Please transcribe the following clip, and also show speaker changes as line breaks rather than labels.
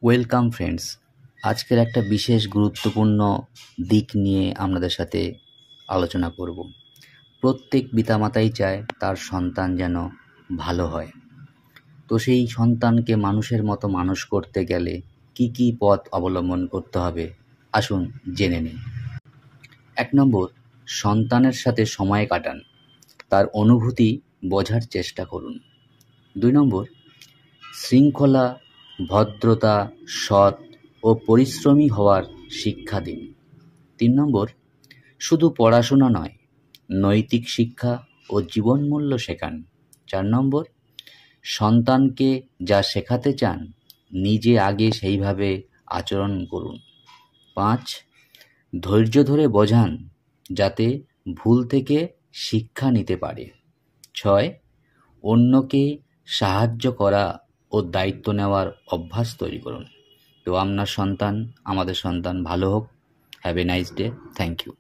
Welcome friends, আজকের একটা বিশেষ গুরুত্বপূর্ণ দিক নিয়ে আপনাদের সাথে আলোচনা করব। প্রত্যেক পিতামাতাই চায় তার সন্তান যেন ভালো হয়। তো সেই সন্তানকে মানুষের মতো মানুষ করতে গেলে কি কি পথ অবলম্বন করতে হবে আসুন জেনে নিই। ১ নম্বর, সন্তানের সাথে সময় কাটান, তার অনুভূতি বোঝার চেষ্টা করুন। ২ নম্বর, শৃঙ্খলা, ভদ্রতা, সৎ ও পরিশ্রমী হওয়ার শিক্ষা দিন। ৩ নম্বর, শুধু পড়াশোনা নয়, নৈতিক শিক্ষা ও জীবনমূল্য শেখান। ৪ নম্বর, সন্তানকে যা শেখাতে চান নিজে আগে সেইভাবে আচরণ করুন। ৫, ধৈর্য ধরে বোঝান যাতে ভুল থেকে শিক্ষা নিতে পারে। ৬, অন্যকে সাহায্য করা ও দায়িত্ব নেওয়ার অভ্যাস তৈরি করুন। তো আপনার সন্তান, আমাদের সন্তান ভালো হোক। Have a nice day. Thank you.